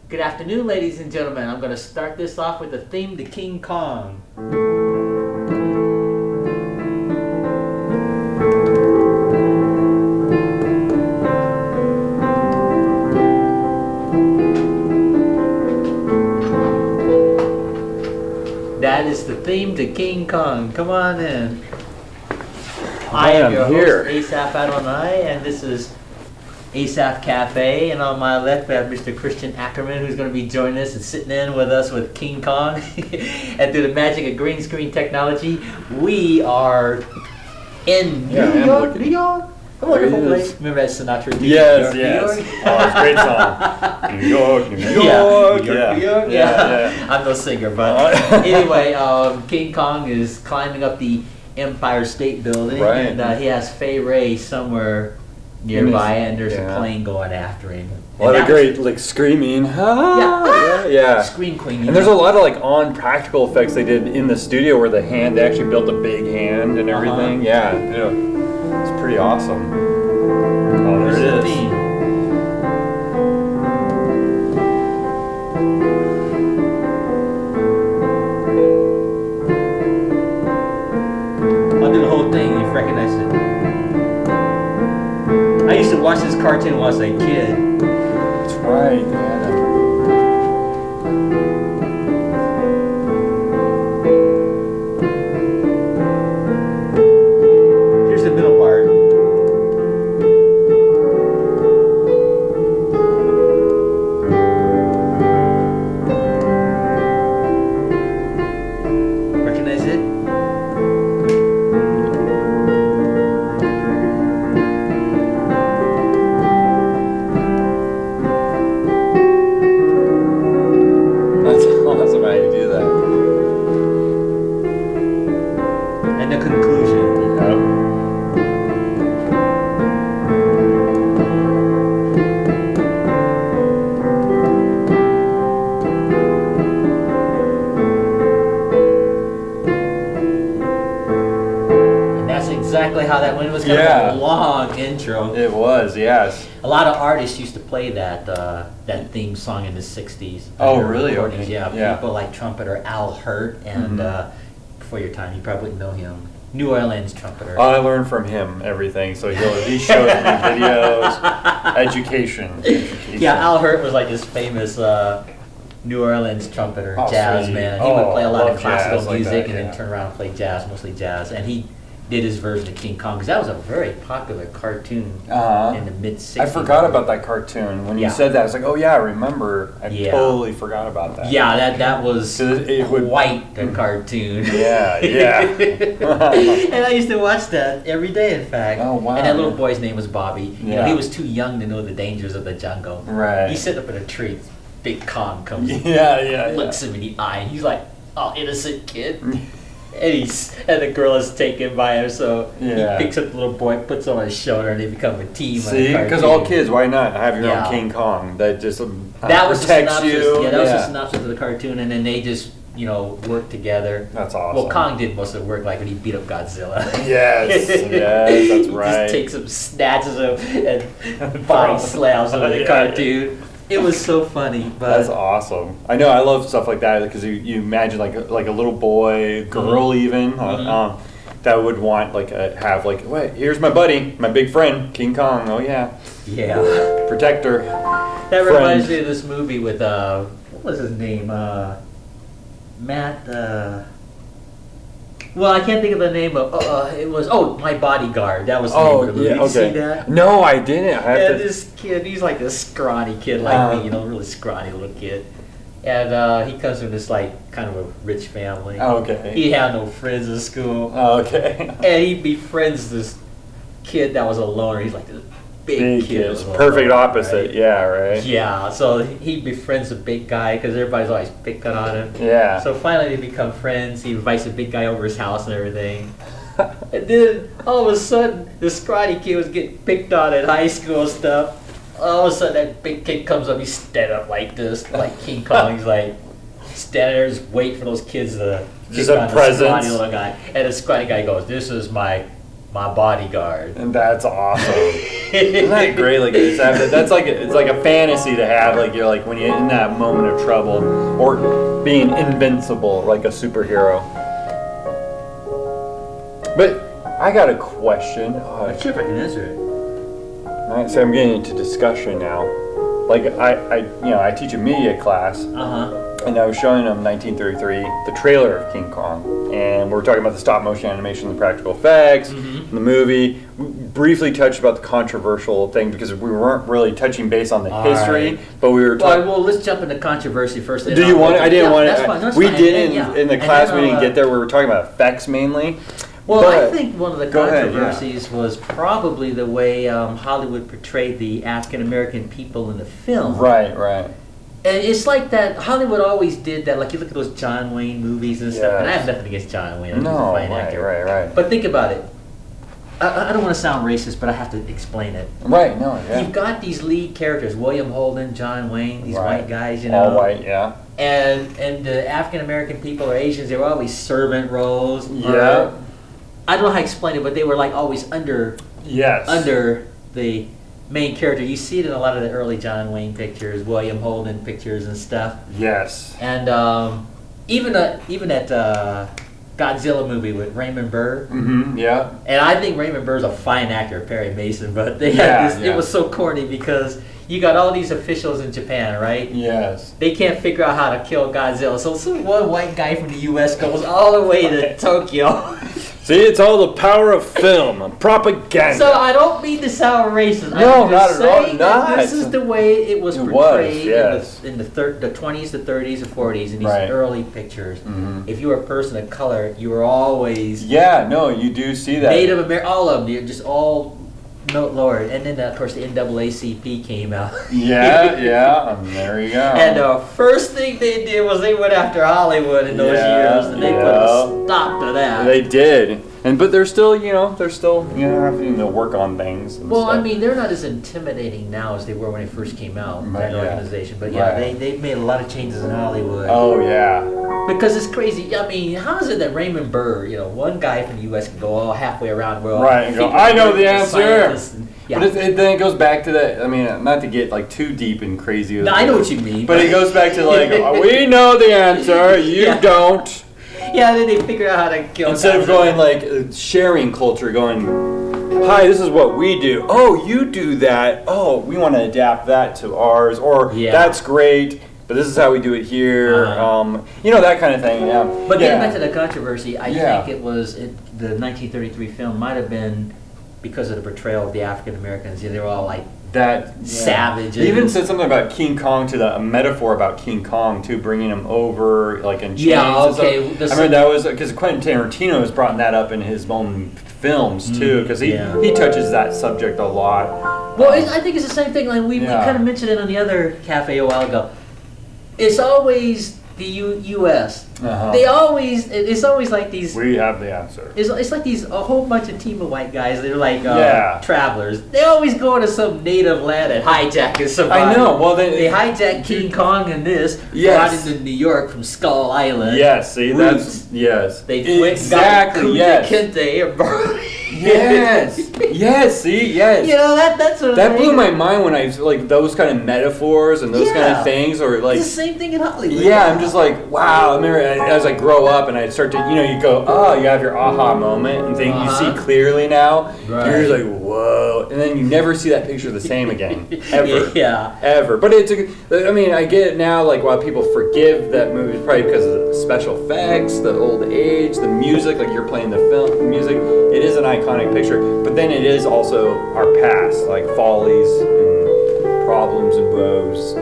Good afternoon, ladies and gentlemen. I'm going to start this off with the theme to King Kong. That is the theme to King Kong. Come on in. I am your host, Asaph Adonai, and this is Asaph Cafe, and on my left we have Mr. Christian Ackerman, who's going to be joining us and sitting in with us with King Kong. And through the magic of green screen technology, we are in New York. New York? A wonderful place. Remember that Sinatra? Yes, New yes. York? Oh, it's a great song. New York, New York. New York. Yeah. I'm no singer, but anyway, King Kong is climbing up the Empire State Building, right. And he has Fay Ray somewhere nearby, and there's a plane going after him. A lot of great like screaming. Yeah. Scream Queen. And there's a lot of like on practical effects they did in the studio where they actually built a big hand and everything. Yeah, it's pretty awesome. Oh, there it is. I'll do the whole thing. You recognize it. I used to watch this cartoon when I was a kid. That's right, man. Here's the middle part. Recognize it? And the conclusion. And that's exactly how that went. It was kind of a long intro. It was, yes. A lot of artists used to play that theme song in the 60s. Oh, really? Okay. Yeah. People like trumpeter Al Hirt, and before your time, you probably wouldn't know him. New Orleans trumpeter. I learned from him everything. So he shows me videos, education. Yeah, Al Hirt was like this famous New Orleans trumpeter, jazz sweet. man. He would play a lot of classical like music that, and then turn around and play jazz, mostly jazz. And he did his version of King Kong because that was a very popular cartoon in the mid-60s. I forgot about that cartoon. When you said that, I was like, oh yeah, I remember. I totally forgot about that. Yeah, that was quite the cartoon. Yeah. And I used to watch that every day, in fact. Oh, wow. And that little boy's name was Bobby. Yeah. You know, he was too young to know the dangers of the jungle. Right. He's sitting up in a tree. Big Kong comes looks him in the eye, and he's like, oh, innocent kid. And the girl is taken by him, so he picks up the little boy, puts him on his shoulder, and they become a team. See, because all kids, why not have your own King Kong that just that was protects you? Yeah, that was the synopsis of the cartoon, and then they just work together. That's awesome. Well, Kong did most of the work, like when he beat up Godzilla. Yes, that's right. He just takes him, snatches him, and body slams him in the cartoon. It was so funny, but that's awesome. I know, I love stuff like that because you imagine like a little boy, girl, even that would want have wait, here's my buddy, my big friend, King Kong. Oh yeah, protector. That reminds me of this movie with what was his name? Matt. Well, I can't think of the name of. It was My Bodyguard. That was the name of the movie. Did you see that? No, I didn't. This kid, he's like this scrawny kid like me, really scrawny little kid. And he comes from this kind of a rich family. Okay. He had no friends in school. Okay. And he befriends this kid that was a loner. He's like this big kid. Perfect opposite, right? Yeah, so he befriends the big guy because everybody's always picking on him. Yeah. So finally they become friends. He invites the big guy over his house and everything. And then all of a sudden, the scrawny kid was getting picked on in high school and stuff. All of a sudden, that big kid comes up. He's standing up like this, like King Kong. He's like standing there, just waiting for those kids to just a presence. The scrawny little guy. And the scrawny guy goes, "This is my my bodyguard. And that's awesome. Isn't that great? Like that's like it's like a fantasy to have. Like you're like when you're in that moment of trouble or being invincible, like a superhero. But I got a question. I'm sure if I can answer it. Alright, so I'm getting into discussion now. Like I teach a media class. And I was showing them 1933, the trailer of King Kong, and we're talking about the stop motion animation, the practical effects, the movie. We briefly touched about the controversial thing because we weren't really touching base on the history, but we were talking. Well, let's jump into controversy first. Do you want it? I didn't want it. That's fine, that's we fine. didn't in the class. We didn't get there. We were talking about effects mainly. Well, but, I think one of the controversies was probably the way Hollywood portrayed the African American people in the film. Right. And it's like that. Hollywood always did that. Like you look at those John Wayne movies and stuff. And I have nothing against John Wayne. No, right. But think about it. I don't want to sound racist, but I have to explain it. Right. No. Yeah. You've got these lead characters: William Holden, John Wayne, these white guys. You know, all white. Yeah. And the African American people or Asians, they were always servant roles. Yeah. I don't know how to explain it, but they were like always under the main character. You see it in a lot of the early John Wayne pictures, William Holden pictures and stuff. Yes. And even at Godzilla movie with Raymond Burr. Yeah. And I think Raymond Burr's a fine actor, Perry Mason, but they had this. It was so corny because you got all these officials in Japan, right? Yes. They can't figure out how to kill Godzilla. So some one white guy from the U.S. goes all the way to Tokyo. See, it's all the power of film and propaganda. So I don't mean to sound racist. No, I'm not just at all. saying that this is the way it was portrayed in the 20s, the 30s, the 40s, in these early pictures. If you were a person of color, you were always you do see that. Native American, all of them. You're just all lowered. And then, of course, the NAACP came out. And there you go. And the first thing they did was they went after Hollywood in those years, and they put a stop to that. They did. But they're still having to work on things. And well, stuff. I mean, they're not as intimidating now as they were when they first came out, that organization. But they made a lot of changes in Hollywood. Oh, yeah. Because it's crazy. I mean, how is it that Raymond Burr, one guy from the U.S. can go all halfway around the world? Right, and go, I know the answer. But then it goes back to that. I mean, not to get like too deep and crazy. No, I know what you mean. But it goes back to like, we know the answer, you don't. Yeah, then they figure out how to kill. Instead of going like sharing culture, going, hi, this is what we do. Oh, you do that. Oh, we want to adapt that to ours. Or that's great, but this is how we do it here. That kind of thing. Yeah. But getting back to the controversy, I think it was the 1933 film might have been because of the portrayal of the African Americans. They were all like savage. They even said something about King Kong a metaphor about King Kong too, bringing him over like in chains. I remember that was because Quentin Tarantino has brought that up in his own films too, because he touches that subject a lot. Well, I think it's the same thing. Like we kind of mentioned it on the other cafe a while ago. It's always the U.S. It's always like these. We have the answer. It's like a whole bunch of team of white guys. They're like travelers. They always go to some native land and hijacking somebody. I know. Well, they hijacked King Kong and brought him to New York from Skull Island. Yes, see, They went got Kente and Yes, see, yes. That's what that blew my mind when I like those kind of metaphors and those kind of things, or like it's the same thing in Hollywood. Yeah, I'm just like, wow. I remember as I grow up and I start to, you go, you have your aha moment and think you see clearly now. Right. You're just like, whoa, and then you never see that picture the same again, ever. Ever. But I get it now. Like, while people forgive that movie, it's probably because of the special effects, the old age, the music. Like you're playing the music. It is an iconic picture, but then it is also our past, like follies and problems and woes.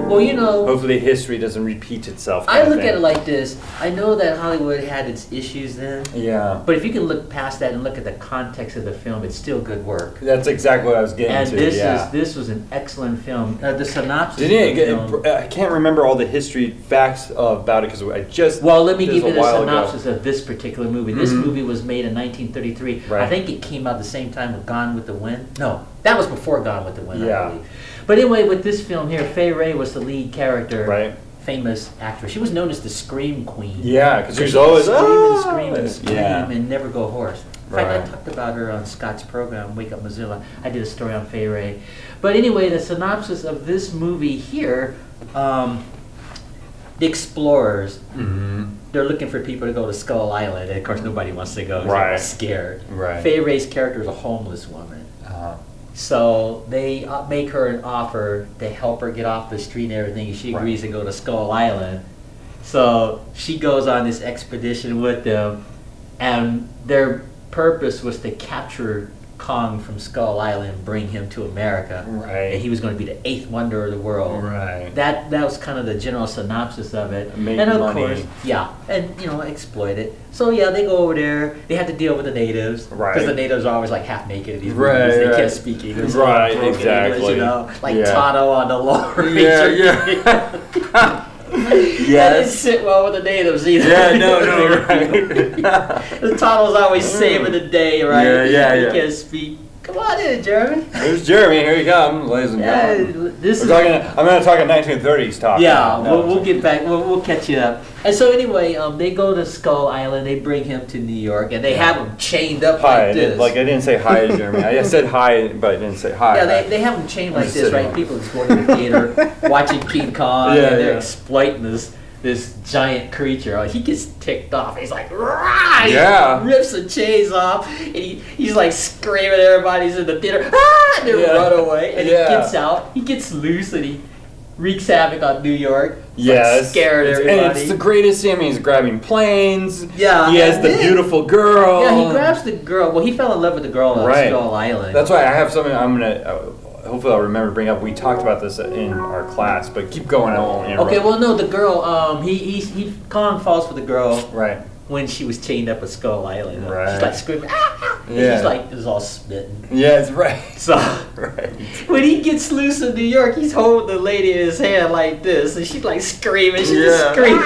Well, hopefully history doesn't repeat itself. I look at it like this. I know that Hollywood had its issues then. Yeah. But if you can look past that and look at the context of the film, it's still good work. That's exactly what I was getting to. And this was an excellent film. The synopsis. I can't remember all the history facts about it because I just. Well, let me give you the synopsis of this particular movie. This movie was made in 1933. Right. I think it came out the same time with Gone with the Wind. No, that was before Gone with the Wind. I believe. But anyway, with this film here, Fay Wray was the lead character. Right. Famous actress. She was known as the Scream Queen. Yeah, because she was always scream and never go hoarse. In fact, I talked about her on Scott's program, Wake Up Missoula. I did a story on Fay Ray. But anyway, the synopsis of this movie here, the explorers, they're looking for people to go to Skull Island, and of course nobody wants to go because they're scared. Fay Ray's character is a homeless woman. So they make her an offer to help her get off the street and everything. She agrees to go to Skull Island. So she goes on this expedition with them, and their purpose was to capture Kong from Skull Island and bring him to America. And he was going to be the 8th wonder of the world. That was kind of the general synopsis of it. And of course, and exploit it. So they go over there. They have to deal with the natives because the natives are always like half naked in these movies. They can't speak English. English, like Tano on the Lower That didn't sit well with the natives either. Tano's always saving the day, right? He can't speak. Come on in, Jeremy. There's Jeremy. Here you come, ladies and gentlemen. I'm going to talk a 1930s talk. We'll get back. We'll catch you up. And so anyway, they go to Skull Island. They bring him to New York, and they have him chained up like this. I didn't say hi to Jeremy. I said hi, but I didn't say hi. They have him chained like this, right? People just going to the theater, watching King Kong, and they're exploiting this giant creature. He gets ticked off. He's like, rah! He rips the chains off, and he's like screaming at everybody's in the theater, and they run away. And he gets out, he gets loose, and he wreaks havoc on New York. Scared everybody. And it's the greatest scene. He's grabbing planes. He has the beautiful girl. He grabs the girl. Well, he fell in love with the girl on Skull Island. That's why I have something I'm going to... hopefully I'll remember to bring up. We talked about this in our class, but keep going. I won't interrupt. Okay, well, no, the girl, Kong falls for the girl when she was chained up at Skull Island. She's like screaming, and he's like, is all smitten. That's right. So, when he gets loose in New York, he's holding the lady in his hand like this, and she's like screaming. She's just screaming.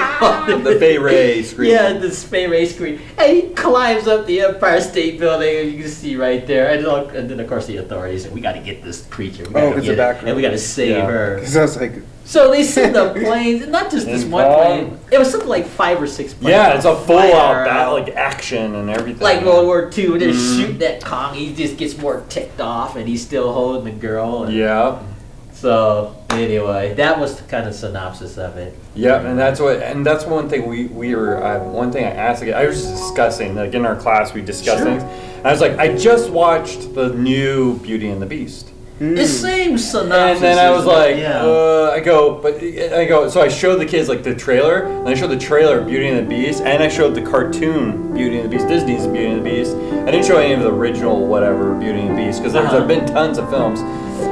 The Fay Ray scream. This Fay Ray scream. And he climbs up the Empire State Building, and you can see right there. And then, of course, the authorities say, we got to get this creature. We got to get it, and we got to save her. Because I was like... So they send the planes, not just this one plane. It was something like 5 or 6 planes. It's a full-out battle, like action and everything. Like World War II, they're shooting at Kong. He just gets more ticked off, and he's still holding the girl. And so anyway, that was the kind of synopsis of it. And that's one thing we were. One thing I asked. I was discussing, like in our class, we discussed things. And I was like, I just watched the new Beauty and the Beast. The same synopsis. And then I was like, so I showed the kids like the trailer, and I showed the trailer of Beauty and the Beast, and I showed the cartoon Beauty and the Beast, Disney's Beauty and the Beast. I didn't show any of the original whatever Beauty and the Beast, because there's been tons of films.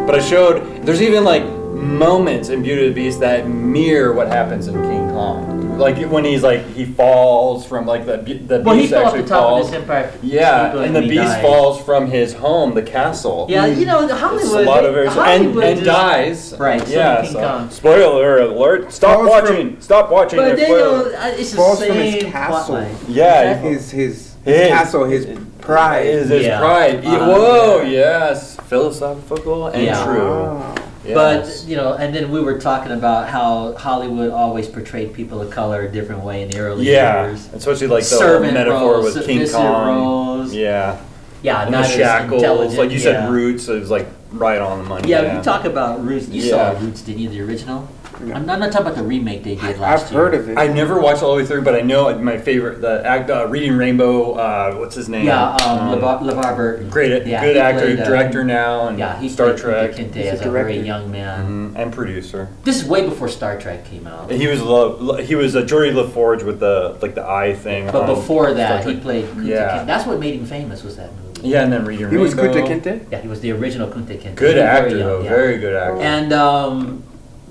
But I showed, there's even like moments in Beauty and the Beast that mirror what happens in King Kong. Like when he falls from like the beast he fell off actually the top falls. of this Empire. And the beast falls from his home, the castle. Hollywood. A lot of and dies. Right. King Kong. Spoiler alert! Stop watching. Stop watching. But it's falls the from same his castle. His castle, his pride. His pride. Whoa! Yes. Philosophical and true. But, and then we were talking about how Hollywood always portrayed people of color a different way in the early years. Especially like the servant metaphor roles, with King Kong. Roles. And not the shackles. as Like you said, Roots, it was like right on the money. You talk about Roots. You saw Roots, didn't you, the original? No. I'm not talking about the remake they did last year. I've heard of it. I never watched all the way through, but I know my favorite, the Reading Rainbow, what's his name? LeVar Burton. Good actor, director now, and he Star Trek. Kinte as a very young man. And producer. This is way before Star Trek came out. He was Geordie LaForge with the eye thing. But before that, he played Kunta Kinte. That's what made him famous, was that movie. And then Reading Rainbow. He was Kunta Kinte? Yeah, he was the original Kunta Kinte. Good actor, though. Very good actor. And,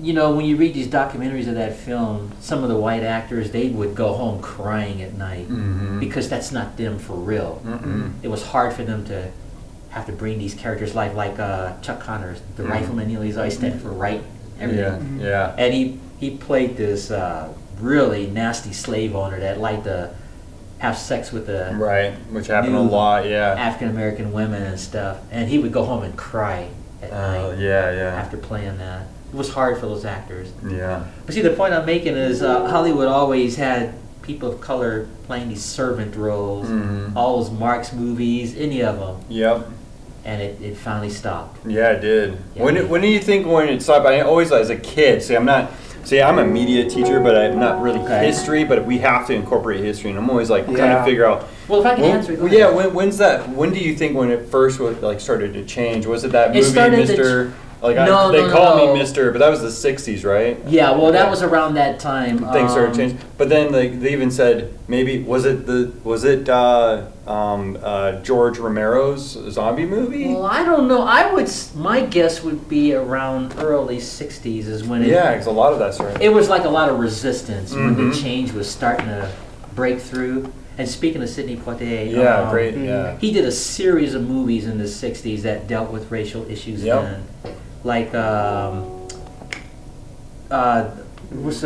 when you read these documentaries of that film, some of the white actors, they would go home crying at night because that's not them for real. It was hard for them to have to bring these characters like Chuck Connors, the rifleman. He's always stand for right, everything. And he played this really nasty slave owner that liked to have sex with the which happened a lot. African American women and stuff, and he would go home and cry at night. After playing that. It was hard for those actors. But see, the point I'm making is Hollywood always had people of color playing these servant roles, Mhm. all those Marx movies, any of them, Yep. and it finally stopped. Yeah, it did. Yeah. When do you think when it stopped? I always, as a kid, I'm a media teacher, but I'm not really Okay. history, but we have to incorporate history, and I'm always like trying to Yeah. figure out. Well, if I can answer it, go ahead. Yeah, when's that? When do you think when it first was like started to change? Was it that It movie, started to Mr.? They No, call no. me Mr., but that was the '60s, right? Yeah, well, that Okay. was around that time. Things started changing, but then they even said maybe was it George Romero's zombie movie? Well, I don't know. My guess would be around early '60s is when it. Yeah, because a lot of that's right. It was like a lot of resistance when the Mhm. change was starting to break through. And speaking of Sidney Poitier, Yeah, great. Yeah. he did a series of movies in the '60s that dealt with racial issues. Yep. Then, like was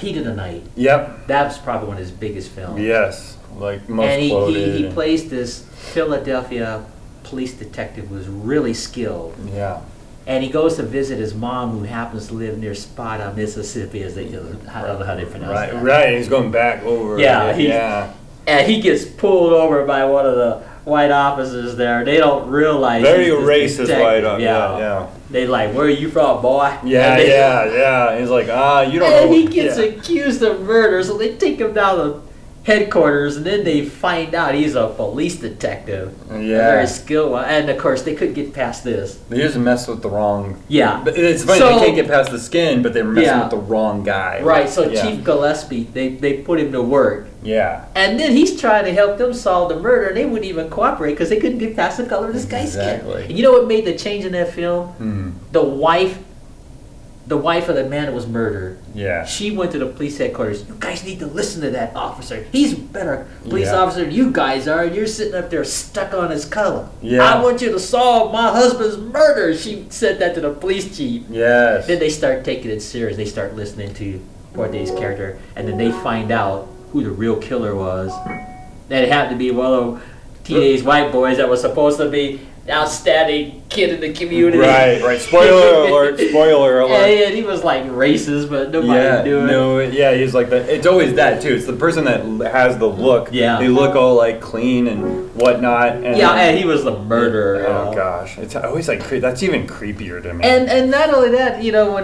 Heat of the Night. Yep. That was probably one of his biggest films. Yes. Like most And quoted. he and- plays this Philadelphia police detective who was really skilled. Yeah. And he goes to visit his mom, who happens to live near Sparta, Mississippi, as they do. I don't know how they pronounce Right. that. Right. He's going back over. Yeah, Yeah. And he gets pulled over by one of the white officers there. They don't realize Very he's this racist detective. white. Yeah. They like, where are you from, boy? Yeah. And they- Yeah. He's like, you don't know. And he gets yeah. accused of murder, so they take him down to headquarters, and then they find out he's a police detective. A Yeah. very skilled one. And of course, they couldn't get past this. They just mess with the wrong. Yeah. But it's funny, So- they can't get past the skin, but they're messing Yeah. with the wrong guy. Right, so Yeah. Chief Gillespie, they put him to work. Yeah. And then he's trying to help them solve the murder, and they wouldn't even cooperate because they couldn't get past the color of this guy's Exactly. skin. And you know what made the change in that film? Hmm. The wife of the man that was murdered. Yeah. She went to the police headquarters. You guys need to listen to that officer. He's a better police Yeah. officer than you guys are. You're sitting up there stuck on his color. Yeah. I want you to solve my husband's murder. She said that to the police chief. Yes. Then they start taking it serious. They start listening to Poitier's character, and then they find out who the real killer was. That it happened to be one of teenage white boys that was supposed to be an outstanding kid in the community. Right. Spoiler alert. Spoiler alert. And he was like racist, but nobody knew it. No, yeah, he's like that. It's always that too. It's the person that has the look. Yeah. They look all like clean and whatnot. And Yeah, and he was the murderer. you Oh know. gosh, it's always like that's even creepier to me. And not only that, you know,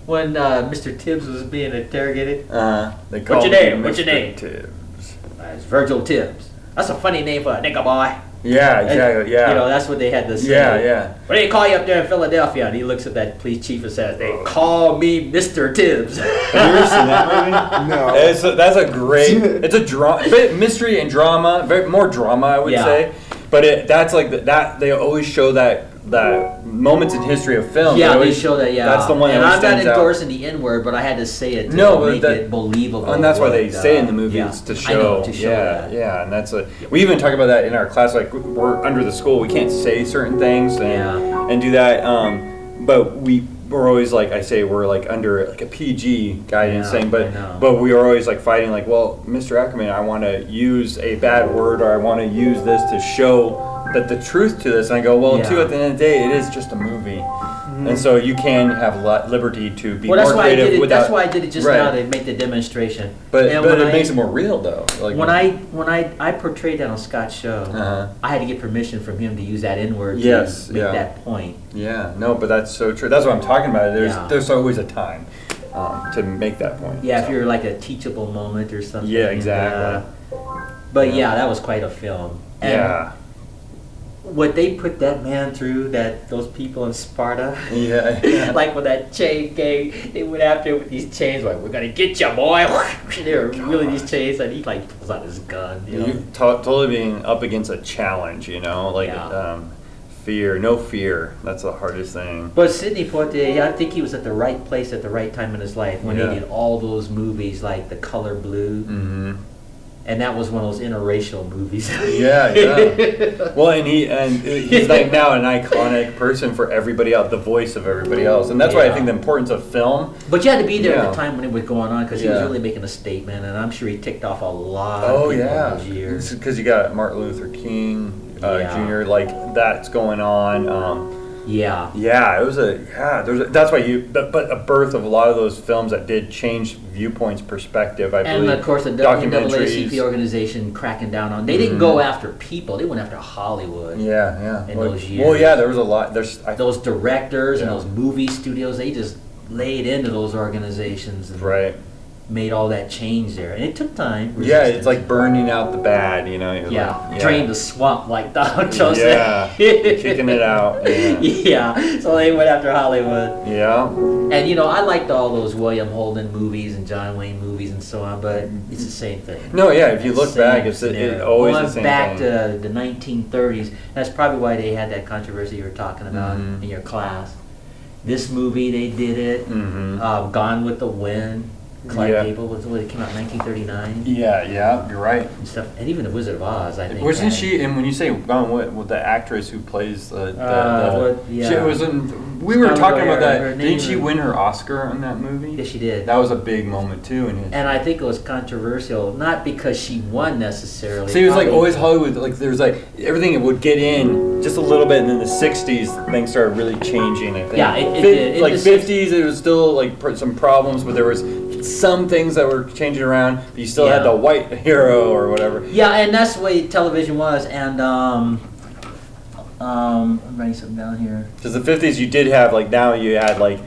when Mr. Tibbs was being interrogated, They call What's your me name? What's your Mr. name? Tibbs. it's Virgil Tibbs. That's a funny name for a nigga boy. Yeah, exactly. And, Yeah. You know, that's what they had to say. Yeah. What do they call you up there in Philadelphia? And he looks at that police chief and says, they call me Mr. Tibbs. Have you ever seen that movie? No. That's a great. It's a drama, bit mystery and drama, more drama, I would Yeah. say. But that's like that. They always show that moments in history of film. Yeah, they always show that, yeah. That's the one and that I'm not stands out. endorsing the N-word, but I had to say it to No, but make it believable. And that's why they what, say in the movies yeah. to I show. know, to show yeah, that. yeah, and that's we even talk about that in our class. Like we're under the school, we can't say certain things and do that. But we're always like I say we're like under like a PG guidance Yeah, thing. I know. But we are always like fighting like, well, Mr. Ackerman, I want to use a bad word or I want to use this to show that the truth to this. And I go, well, Yeah. too, at the end of the day, it is just a movie. And so you can have liberty to be Well, that's more why I creative did it. without. That's why I did it just Right. now to make the demonstration. But And it when makes it more real though. Like when I portrayed that on Scott's show, Uh-huh. I had to get permission from him to use that N-word Yes, to make yeah. that point. Yeah, no, but that's so true. That's what I'm talking about. Yeah. There's always a time to make that point. Yeah, so. if you're like a teachable moment or something. Yeah, and, exactly. but Yeah. yeah, that was quite a film. And Yeah. what they put that man through, those people in Sparta. Yeah. Like when that chain gang, they went after him with these chains, like, we're gonna get you, boy. They were wheeling these chains, and he like pulls out his gun. You know? Totally being up against a challenge, like Yeah. fear, no fear. That's the hardest thing. But Sidney Poitier, I think he was at the right place at the right time in his life when Yeah. he did all those movies like The Color Blue, Mm-hmm. and that was one of those interracial movies. Yeah. Well, and he's like now an iconic person for everybody else, the voice of everybody else, and that's why I Yeah. think the importance of film. But you had to be there at Yeah. the time when it was going on because he was Yeah. really making a statement, and I'm sure he ticked off a lot Oh of people yeah, in those years. because you got Martin Luther King Yeah. Jr. Like that's going on. Yeah. Yeah, it was that's why but a birth of a lot of those films that did change viewpoints, perspective, I believe. And of course the NAACP organization cracking down on, they didn't go after people, they went after Hollywood. Yeah. In those years. Well, yeah, there was a lot, those directors and those movie studios, they just laid into those organizations and right. made all that change there, and it took time. Yeah, it's like burning out the bad, you know. Drain the swamp, like Donald Trump said. Yeah, kicking it out. Yeah, so they went after Hollywood. Yeah. And you know, I liked all those William Holden movies and John Wayne movies and so on, but it's the same thing. No, yeah, if you look back, it's always the same back thing. to the 1930s, that's probably why they had that controversy you were talking about in your class. This movie, they did it. Gone with the Wind. Clive Gable was what it came out in 1939. Yeah, you're right. And stuff, and even the Wizard of Oz, I think. Wasn't she? And when you say Gone with the actress who plays she was in. We were talking about that. Didn't she win her Oscar on that movie? Yes, she did. That was a big moment too. And I think it was controversial, not because she won necessarily. See, it was like always Hollywood. Like there's like everything would get in just a little bit, and then the '60s things started really changing. I think. Yeah, it did. Like '50s, it was still like some problems, but there was some things that were changing around, but you still had the white hero or whatever. Yeah, and that's the way television was. And I'm writing something down here. Because the 50s, you did have like now you had like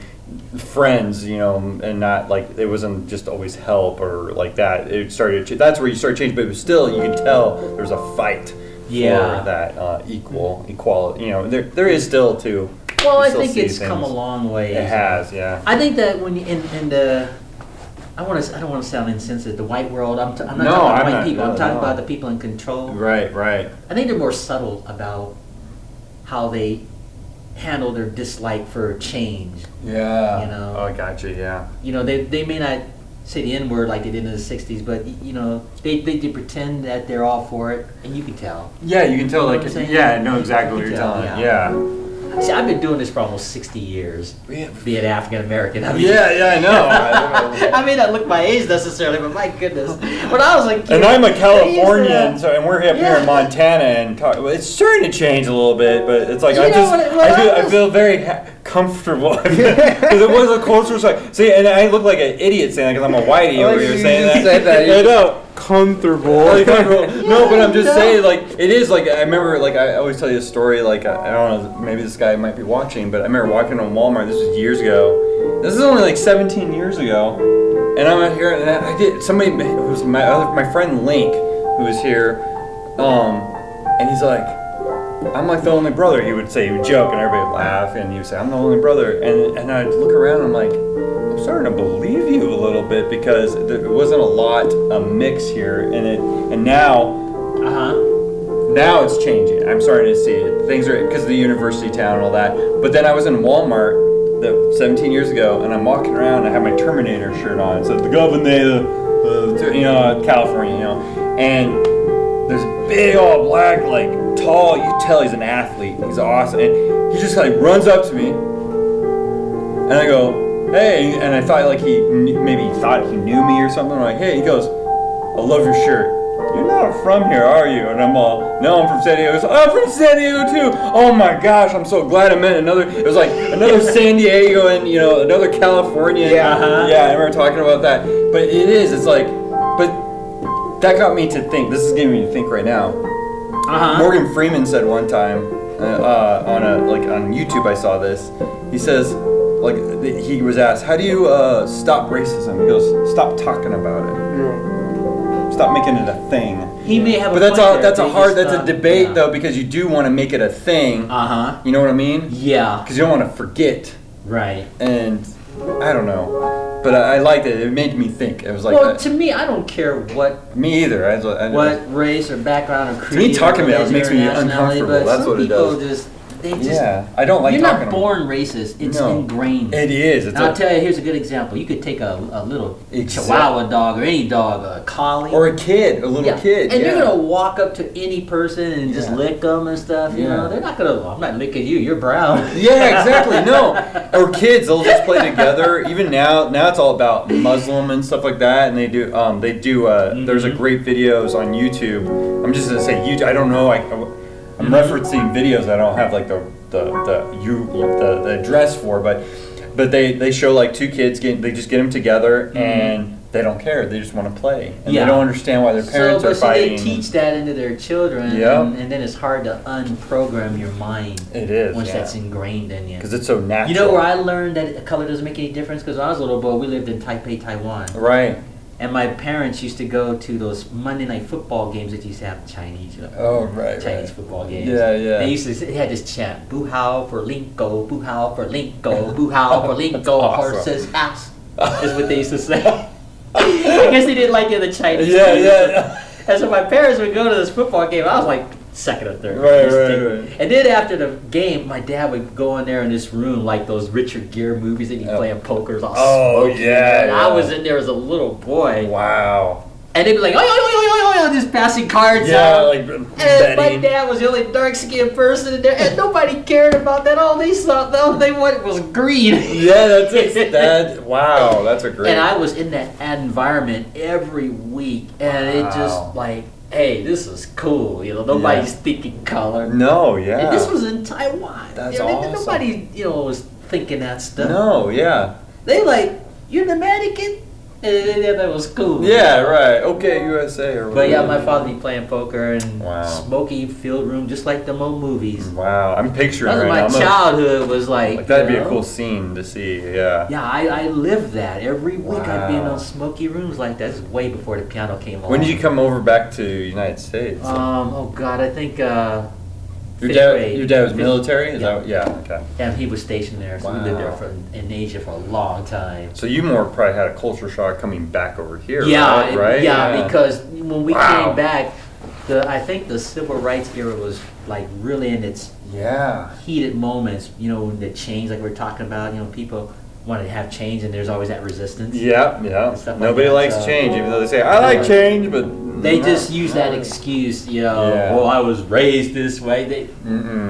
friends, you know, and not like it wasn't just always help or like that. It started. That's where you started changing, but it was still you could tell there was a fight for that equality. You know, there is still too. Well, I think it's come a long way. It has, yeah. I think that when you in the I don't want to sound insensitive. The white world. I'm not talking about white people. I'm talking about the people in control. Right. I think they're more subtle about how they handle their dislike for change. Yeah. You know. Oh, I gotcha. Yeah. You know, they may not say the N word like they did in the '60s, but you know, they pretend that they're all for it, and you can tell. Yeah, you can tell. You know like, what I'm saying? yeah, I know exactly what you're telling. Yeah. See, I've been doing this for almost 60 years, being African American. I mean, I know. I may not look my age necessarily, but my goodness, when I was like, kid, and I'm a Californian, and we're up here in Montana, and it's starting to change a little bit, but it's like I feel very comfortable because it was a cultural shock. See, and I look like an idiot saying that because I'm a whitey over here saying that. Said that. I know. Comfortable. No, but I'm just saying, like, it is, like, I remember, like, I always tell you a story, like, I don't know, maybe this guy might be watching, but I remember walking to Walmart, this was years ago, this is only, like, 17 years ago, and I'm out here, and I did, somebody, it was my friend Link, who was here, and he's like, I'm like the only brother, he would say, he would joke, and everybody would laugh, and he would say, I'm the only brother, and I'd look around, and I'm like, I'm starting to believe you a little bit because there wasn't a lot of mix here, and now it's changing. I'm starting to see it. Things are because of the university town and all that. But then I was in Walmart 17 years ago, and I'm walking around. And I have my Terminator shirt on. So the governor, California, you know, and there's a big all black, like tall. You tell he's an athlete. He's awesome, and he just like runs up to me, and I go, hey, and I thought like maybe thought he knew me or something. I'm like, hey, he goes, I love your shirt. You're not from here, are you? And I'm all, no, I'm from San Diego. So, I'm from San Diego too. Oh my gosh, I'm so glad I met another. It was like another San Diego and another Californian. Yeah, I remember talking about that. But it is. It's like, but that got me to think. This is getting me to think right now. Morgan Freeman said one time on YouTube. I saw this. He says. Like he was asked, how do you stop racism? He goes, stop talking about it. Stop making it a thing. He may have, but that's a debate though, because you do want to make it a thing. You know what I mean? Yeah. Because you don't want to forget. Right. And I don't know, but I liked it. It made me think. It was like. Well, to me, I don't care what. Me either. What race or background or creed. To me, talking about it makes me uncomfortable. That's what it does. I don't like. You're not born racist. It's ingrained. It is. I'll tell you. Here's a good example. You could take a little Chihuahua dog or any dog, a collie, or a little kid, and you're gonna walk up to any person and just lick them and stuff. You know, they're not gonna. I'm not licking you. You're brown. Yeah, exactly. No, or kids. They'll just play together. Even now it's all about Muslim and stuff like that. And they do. There's a great videos on YouTube. I'm just gonna say YouTube. I don't know. I'm referencing videos. I don't have like the the address for, but they show like two kids they just get them together and they don't care. They just want to play, and they don't understand why their parents are fighting. They teach that into their children, and then it's hard to unprogram your mind. It is once that's ingrained in you. Because it's so natural. You know where I learned that color doesn't make any difference? Because when I was a little boy, we lived in Taipei, Taiwan. Right. And my parents used to go to those Monday night football games that used to have Chinese. Chinese football games. Yeah, yeah. They had this chant: "Boo how for Linko, boo how for Linko, boo how for Linko, awesome. Horses ass." Is what they used to say. I guess they didn't like the Chinese. Yeah. And so my parents would go to this football game. I was like second or third. Right. And then after the game, my dad would go in there in this room like those Richard Gere movies that he'd playing poker. And I was in there as a little boy. Wow. And they'd be like, oh, just passing cards out. Like and betting. my dad was the only dark-skinned person in there, and nobody cared about that. All they wanted was green. Yeah, that's it. Wow, that's a great. And I was in that environment every week, and it just like, hey, this is cool. Nobody's thinking color. No, yeah. And this was in Taiwan. That's awesome. Nobody, was thinking that stuff. No, yeah. They like, you're an American? And that was cool. Yeah, right. Okay, USA or whatever. But yeah, my father be playing poker and Wow. smoky field room, just like the old movies. Wow, I'm picturing That was right now. my childhood was like. That'd be a cool scene to see. Yeah. Yeah, I lived that every week. I'd be in Wow. those smoky rooms like that. This is way before the piano came along. When did you come over back to United States? Oh God, I think. Your fifth dad grade. was military? Is that okay. And he was stationed there, so we lived there Wow. in Asia for a long time. So you more probably had a culture shock coming back over here, Yeah, right? Yeah, because when we Wow. came back, I think the civil rights era was like really in its heated moments. The change, like we're talking about. People want to have change, and there's always that resistance. Yeah. Stuff like Nobody that, likes so- change, even though they say I like change, but They just use that excuse, well, I was raised this way.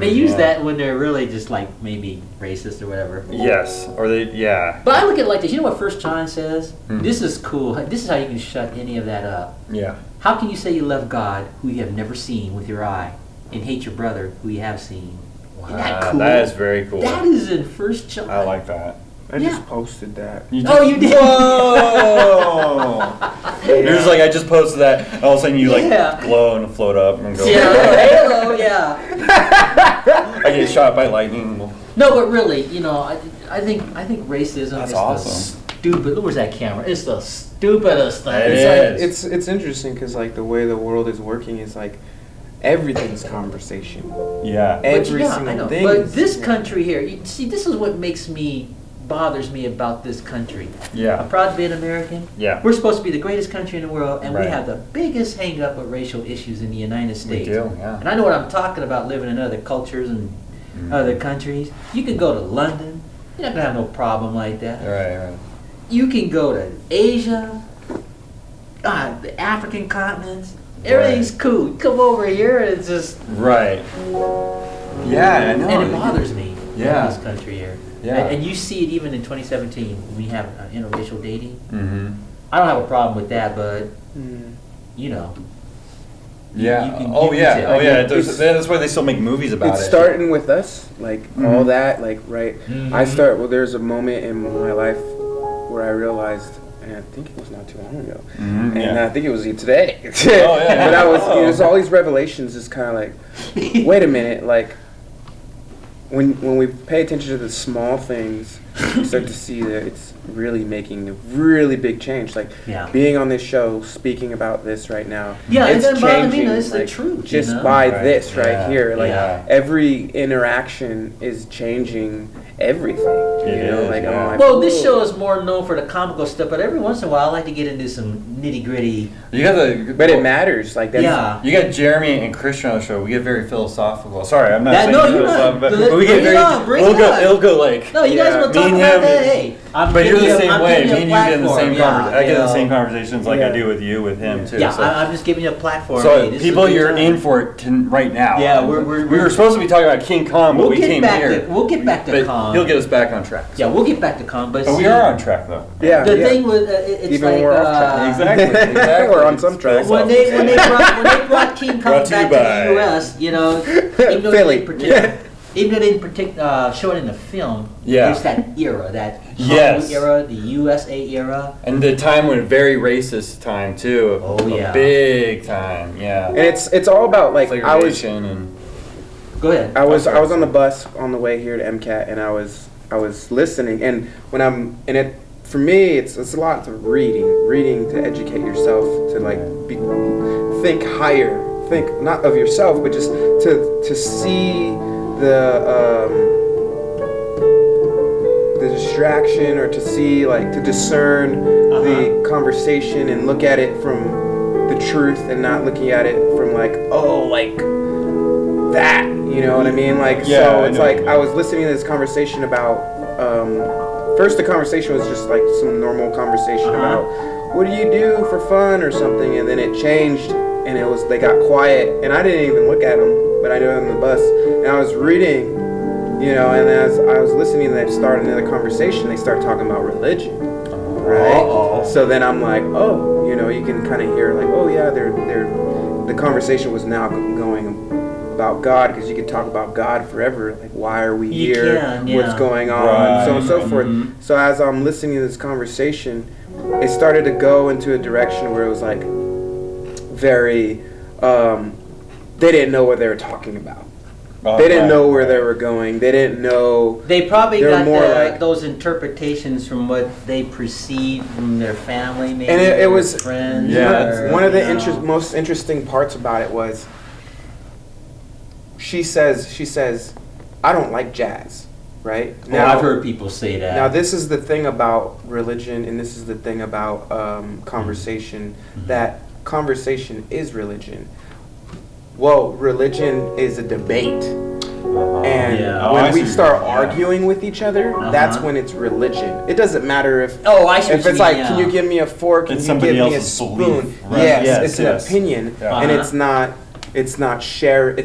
They use that when they're really just like maybe racist or whatever. Yes, or But I look at it like this. You know what First John says? This is cool. This is how you can shut any of that up. Yeah. How can you say you love God who you have never seen with your eye and hate your brother who you have seen? Isn't that cool? That is very cool. That is in First John. I like that. I just posted that. You did? Whoa! You're just like, I just posted that, and all of a sudden you glow and float up and go. Halo, yeah. I get shot by lightning. No, but really, I think racism is awesome. the stupid. Where's that camera? It's the stupidest thing. It is. It's interesting because like the way the world is working is like everything's conversation. Yeah. Every I single know. thing. But this country here, this is what bothers me about this country. Yeah. I'm proud to be an American. Yeah. We're supposed to be the greatest country in the world, and we Right. have the biggest hang up of racial issues in the United States. We do, yeah. And I know what I'm talking about living in other cultures and other countries. You can go to London, you're not going to have no problem like that. Right. You can go to Asia, the African continents. Everything's cool. Come over here, and it's just. Right. Yeah, I know. And it bothers me. Yeah. In this country here. Yeah. And you see it even in 2017 when we have interracial dating. Mm-hmm. I don't have a problem with that, but Yeah. you can Oh use yeah. it. Oh yeah. That's why they still make movies about It's it. starting with us, like all that, like right. Mhm. There's a moment in my life where I realized, and I think it was not too long ago, and I think it was today. yeah. But I was, there's all these revelations. It's kind of like, wait a minute, like when we pay attention to the small things, we start to see that it's really making a really big change. Like being on this show, speaking about this right now. Yeah, it's it doesn't bother me. changing, It's the like, truth. just by Right. this right Yeah. here. Like Yeah. every interaction is changing everything. It is, like yeah. I'm like, Well, this whoa. show is more known for the comical stuff, but every once in a while I like to get into some nitty gritty. You got But it matters. Like that's Yeah. You got Jeremy and Christian on the show. We get very philosophical. Sorry, I'm not That- saying no, you're philosophical, not. but we get Bring it very. on, bring it on. It'll go like. No, you guys Yeah. want to Me talk and about him, that? Hey, But you're the same way. Me and you get in the same conversation. I get in the same conversations like I do with you with him too. Yeah, so. I'm just giving you a platform. So Hey, this is people, a good you're time. in for it right now. Yeah, we we're were supposed to be talking about King Kong, but We'll we get came back here. we'll get back to But Kong. he'll get us back on track. Yeah, we'll get back to Kong, but But we see, are on track though. yeah. The yeah. thing with it's Even like when we're off track. Exactly. We're on some track. when they brought King Kong Brought to you back to by- the U.S., even though Philly. they pretend Even though they didn't show it in the film, Yeah. there's that era, that Yes. Hollywood era, the USA era. And the time when very racist time too. Oh, yeah. A big time, yeah. And it's all about like Segregation and Go ahead. I was on the bus on the way here to MCAT, and I was listening, and for me it's a lot of reading to educate yourself, to like think higher, think not of yourself, but just to see the distraction, or to see, like, to discern the conversation and look at it from the truth, and not looking at it from like, oh, like that, you know what I mean? Like, Yeah, so I it's know like what you I was listening to this conversation about first the conversation was just like some normal conversation about what do you do for fun or something, and then it changed, and they got quiet, and I didn't even look at them, but I knew on the bus, and I was reading, you know, and as I was listening, they started another conversation. They start talking about religion, right? So then I'm like, oh, you know, you can kind of hear like, oh yeah, the conversation was now going about God, because you can talk about God forever, like why are we here, what's going on, so on and so forth. So as I'm listening to this conversation, it started to go into a direction where it was like very, they didn't know what they were talking about. They didn't know where they were going. They didn't know. They probably They're got more like- those interpretations from what they perceived from their family, maybe, And it their was- friends. Yeah, One of the you know. most interesting parts about it was she says, I don't like jazz, right? Oh, I've heard people say that. Now, this is the thing about religion, and this is the thing about conversation, that conversation is religion. Well, religion is a debate. And Yeah. when I see we what start you mean, yeah. arguing with each other, that's when it's religion. It doesn't matter if I see what if you it's mean, like, yeah. can you give me a fork, It's and you somebody give me a else's spoon? belief, right? Yes, Yes, it's yes. an opinion, Yeah. and it's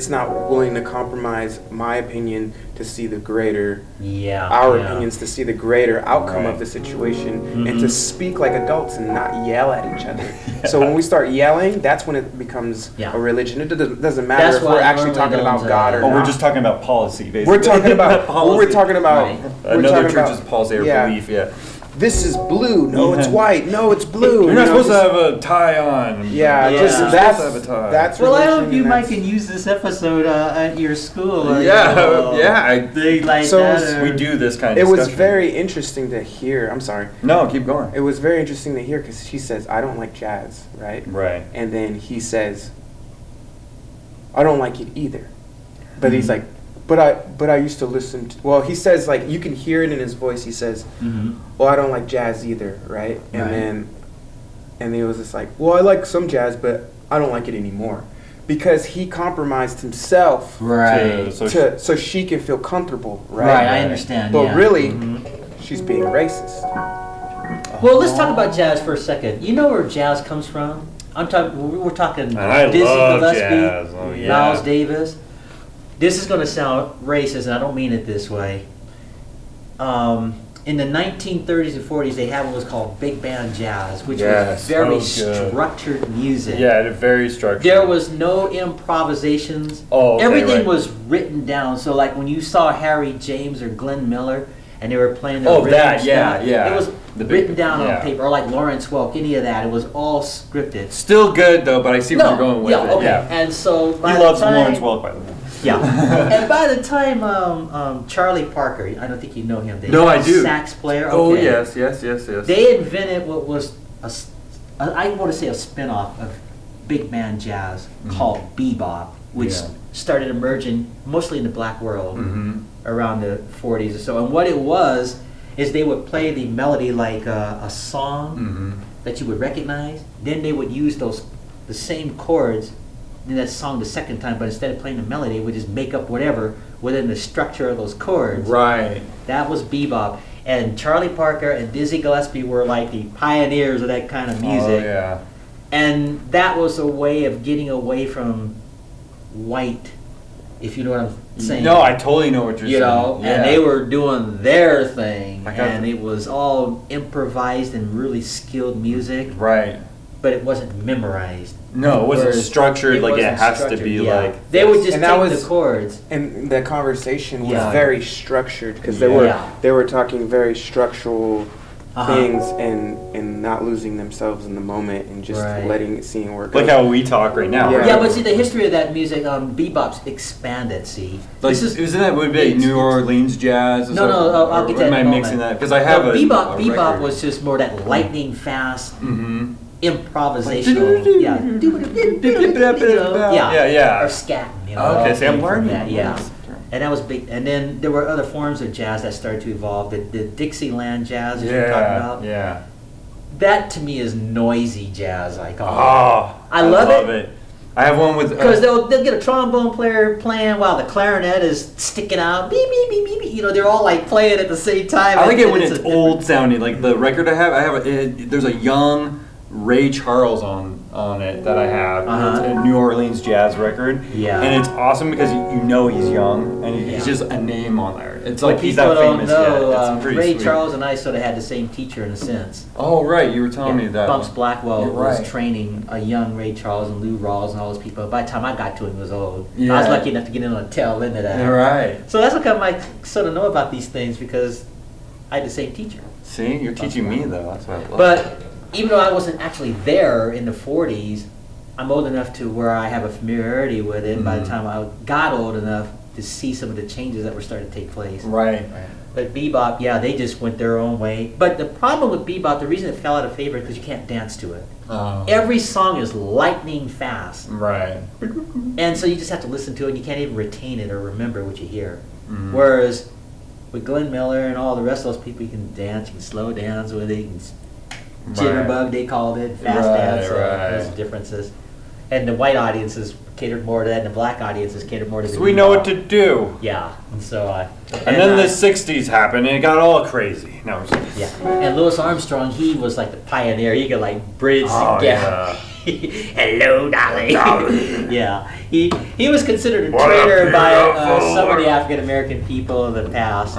not willing to compromise my opinion to see the greater, our opinions, to see the greater outcome of the situation, and to speak like adults and not yell at each other. So when we start yelling, that's when it becomes a religion. It doesn't matter That's if why we're I actually normally talking about don't, God or Oh, not. we're just talking about policy, basically. We're talking about policy. Right. we're Another talking church's about, policy or belief, yeah. This is blue. No, it's white. No, it's blue. You're not You know, supposed to have a tie on. Yeah, Yeah. just You're that's supposed to have a tie. that's. Well, I religion, hope you, and Mike, that's- can use this episode at your school. Things like So that. We do this kind of It was discussion. very interesting to hear. I'm sorry. No, keep going. It was very interesting to hear, because she says, I don't like jazz, right? Right. And then he says, I don't like it either. But he's like, but I used to listen to, well, he says, like, you can hear it in his voice. He says, well, I don't like jazz either, right? And then he was just like, well, I like some jazz, but I don't like it anymore. Because he compromised himself Right. so she can feel comfortable, right? Right, I understand. But yeah. really, she's being racist. Well, let's talk about jazz for a second. You know where jazz comes from? We're talking And I Dizzy love Gillespie, jazz. Oh, yeah. Miles Davis. This is going to sound racist, and I don't mean it this way. In the 1930s and 40s, they had what was called big band jazz, which was very structured music. Yeah, it very structured. There was no improvisations. Oh, okay, everything right. was written down. So, like when you saw Harry James or Glenn Miller, and they were playing their Oh, rhythm that, yeah, stuff, yeah. it was The big- written down yeah. on paper, or like Lawrence Welk, any of that. It was all scripted. Still good though, but I see where you're going with yeah, it. okay. Yeah. And so by He the loves time, Lawrence Welk, by the way. Yeah. And by the time Charlie Parker, I don't think you know him. No, I do. Sax player. Okay. Oh yes. They invented what was I want to say a spin-off of big band jazz called bebop, which started emerging mostly in the black world around the 40s or so. And what it was is they would play the melody like a song that you would recognize. Then they would use the same chords in that song the second time, but instead of playing the melody, it would just make up whatever within the structure of those chords. Right. That was bebop. And Charlie Parker and Dizzy Gillespie were like the pioneers of that kind of music. Oh yeah. And that was a way of getting away from white, if you know what I'm saying. No, I totally know what you're You saying. know, Yeah. and they were doing their thing, I got and it was all improvised and really skilled music. Right. but it wasn't memorized. No, it wasn't Whereas structured like it wasn't has to structured, be yeah. like. They would just And that take was- the chords. And the conversation was Yeah. very structured because Yeah. they were talking very structural Uh-huh. things and not losing themselves in the moment and just Right. letting it seeing work. Like out. how we talk right now. Yeah. right? Yeah, but see, the history of that music, bebop's expanded, see. Like, isn't that would be New Orleans jazz? Or No, no, something? I'll get Or that am in I a moment. mixing that? Because I have a Bebop record. was just more that lightning fast, Mm-hmm. improvisational, yeah. Yeah, yeah. Or scat, you know. Okay, all see, I'm came from learning. that, yeah. And that was big. And then there were other forms of jazz that started to evolve. The Dixieland jazz that you're talking about. Yeah. That to me is noisy jazz, I call it. Oh, I love it. I have one with Because they'll get a trombone player playing while the clarinet is sticking out. Beep, beep, beep, beep, beep. You know, they're all like playing at the same time. I like it and when it's a old sounding. Like the record I have there's a young Ray Charles on it that I have. Uh-huh. It's a New Orleans jazz record. Yeah. And it's awesome because you know he's young and he's Yeah. just a name on there. It's What like he's people not don't famous know, yet. It's pretty Ray sweet. Charles and I sort of had the same teacher in a sense. Oh right, you were telling me that. Bumps Blackwell You're was right. training a young Ray Charles and Lou Rawls and all those people. By the time I got to him, he was old. I Yeah. was lucky enough to get in on the tail end of that. You're right. So that's how come I sort of know about these things because I had the same teacher. See, you're teaching me though. That's what I love. But even though I wasn't actually there in the 40s, I'm old enough to where I have a familiarity with it. By the Mhm. time I got old enough to see some of the changes that were starting to take place. Right. But bebop, yeah, they just went their own way. But the problem with bebop, the reason it fell out of favor is because you can't dance to it. Every song is lightning fast. Right. And so you just have to listen to it and you can't even retain it or remember what you hear. Mhm. Whereas with Glenn Miller and all the rest of those people, you can dance, you can slow dance with it, you can jitterbug, they called it, fast Right, dance, right. those differences. And the white audiences catered more to that, and the black audiences catered more to the So we know what bebop. to do. Yeah, and so And then the 60s happened and it got all crazy. No, I'm just yeah, and Louis Armstrong, he was like the pioneer. He could like bridge Oh, the gap. Hello, Dolly. Yeah, he was considered a What a traitor by beautiful some of the woman. African American people in the past,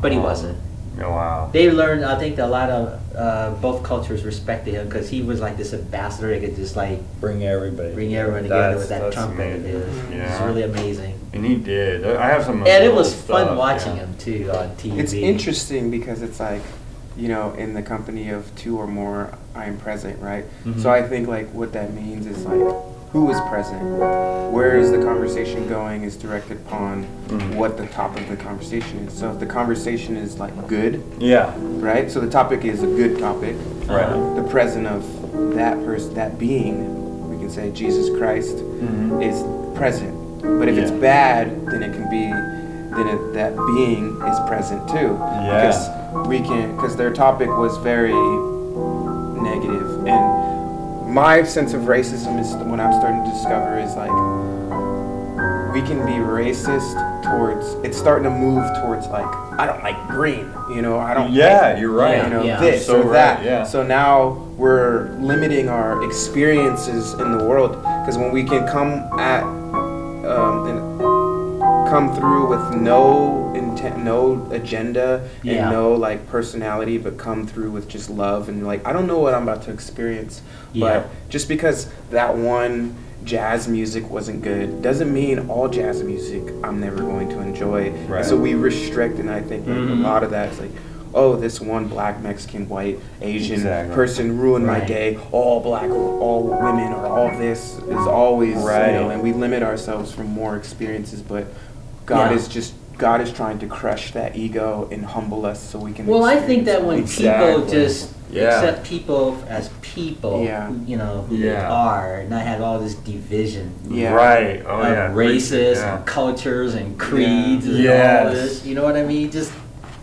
but he wasn't. Oh, wow. They learned, I think, a lot of both cultures respected him because he was like this ambassador that could just like Bring everybody. bring everyone together with that That's trumpet of amazing. his. It's Yeah. really amazing. And he did. I have some. And it old was fun stuff, watching yeah. him too on TV. It's interesting because it's like, you know, in the company of two or more, I am present, right? Mhm. So I think like what that means is like, who is present? Where is the conversation going is directed upon Mhm. what the topic of the conversation is. So if the conversation is like good, Yeah. right? So the topic is a good topic. Right. The present of that person, that being, we can say Jesus Christ, Mhm. is present. But if it's Yeah. bad, then it can be, that being is present too. Yeah. Because their topic was very negative. And my sense of racism is what I'm starting to discover is like, we can be racist towards, it's starting to move towards like, I don't like green, you know, I don't Yeah, like, you're right. you know, Yeah. this So or that. right, yeah. So now we're limiting our experiences in the world because when we can come at and come through with no intent, no agenda, Yeah. and no like personality, but come through with just love and like I don't know what I'm about to experience, Yeah. but just because that one jazz music wasn't good doesn't mean all jazz music I'm never going to enjoy. Right. And so we restrict, and I think like, Mhm. a lot of that is like, oh, this one black, Mexican, white, Asian Exactly. person ruined my Right. day. All black, all women, or all this is always, Right. you know, and we limit ourselves from more experiences. But God Yeah. God is trying to crush that ego and humble us so we can. Well, I think that when Exactly. people just Yeah. accept people as people, Yeah. who, you know, who they Yeah. are, and not have all this division Yeah. Right. Oh, of yeah. races Yeah. and cultures and creeds and Yes. all this. You know what I mean? Just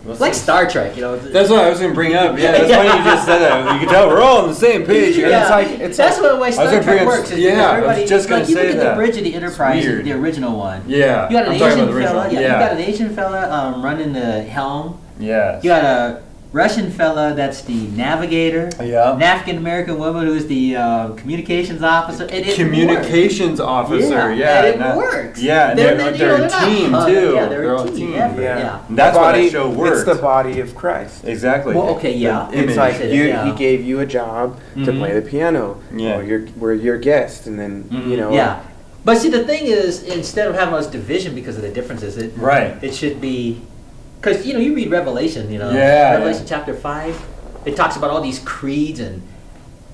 Well, it's like so- Star Trek, you know. That's what I was going to bring up. Yeah, that's funny you just said that. You can tell we're all on the same page here. Yeah, It's like- it's that's like- what the way I was Star gonna bring Trek up- works. Is yeah, because I was everybody, just gonna like, you say look at that. the Bridge of the Enterprise, weird. the original one. Yeah. You got an I'm talking Asian about the fella. original. Yeah, Yeah. you got an Asian fella running the helm. Yes. You got a Russian fella that's the navigator. Yeah. An African American woman who's the communications officer. And it Communications officer, yeah. And it works. Yeah, and they're a team too. Yeah, they're a team effort, yeah. And that's why that show works. It's the body of Christ. Exactly. Well, okay, yeah. It's like he gave you a job to play the piano. Yeah. Or we're your guest, and then you know. Yeah. But see, the thing is, instead of having all this division because of the differences, it should be, because you read Revelation, Revelation chapter 5, it talks about all these creeds and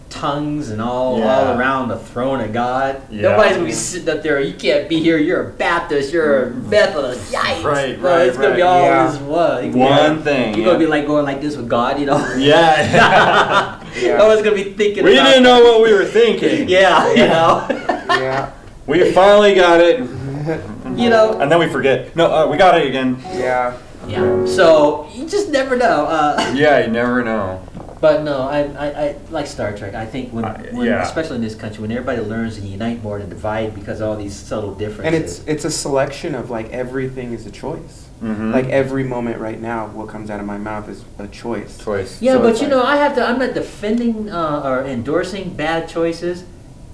tongues and all around the throne of God. Yeah. Nobody's gonna be sitting up there. You can't be here. You're a Baptist. You're a Methodist. Yikes! Right. It's gonna be all this one thing. You're gonna be like going like this with God, Yeah. Nobody's gonna be thinking. We didn't know what we were thinking. Yeah. We finally got it. And then we forget. No, we got it again. Yeah. So you just never know. Yeah, you never know. But no, I like Star Trek. I think when especially in this country, when everybody learns to unite more than divide because of all these subtle differences. And it's a selection of like everything is a choice. Mm-hmm. Like every moment right now, what comes out of my mouth is a choice. Yeah, so but I'm not defending or endorsing bad choices.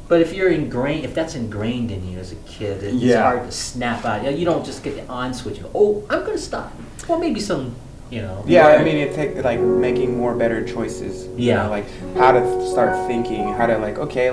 But if that's ingrained in you as a kid, it's hard to snap out. You don't just get the on switch and go, oh, I'm going to stop. Well, maybe some, Yeah, I mean, it takes like making more better choices. Yeah. Like how to start thinking, how to okay,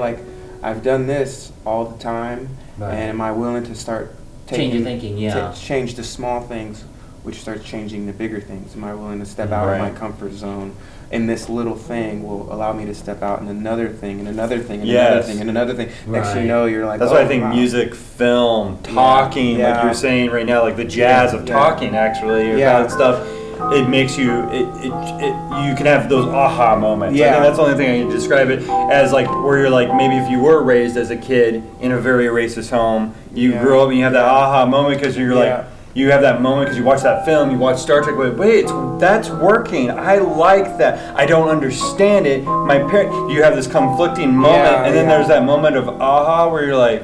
I've done this all the time, and am I willing to start change your thinking? Change the small things, which starts changing the bigger things. Am I willing to step out of my comfort zone? And this little thing will allow me to step out in another thing, and another thing, and another thing, and another thing. Next thing you know, you're like, that's why I think music, film, talking, like you're saying right now, like the jazz of talking, actually, or that stuff. It makes you, you can have those aha moments. I think that's the only thing I can describe it as, like, where you're like, maybe if you were raised as a kid in a very racist home, you grew up and you have that aha moment because you're like, you have that moment because you watch that film, you watch Star Trek, wait, that's working. I like that. I don't understand it. You have this conflicting moment, and then there's that moment of aha where you're like,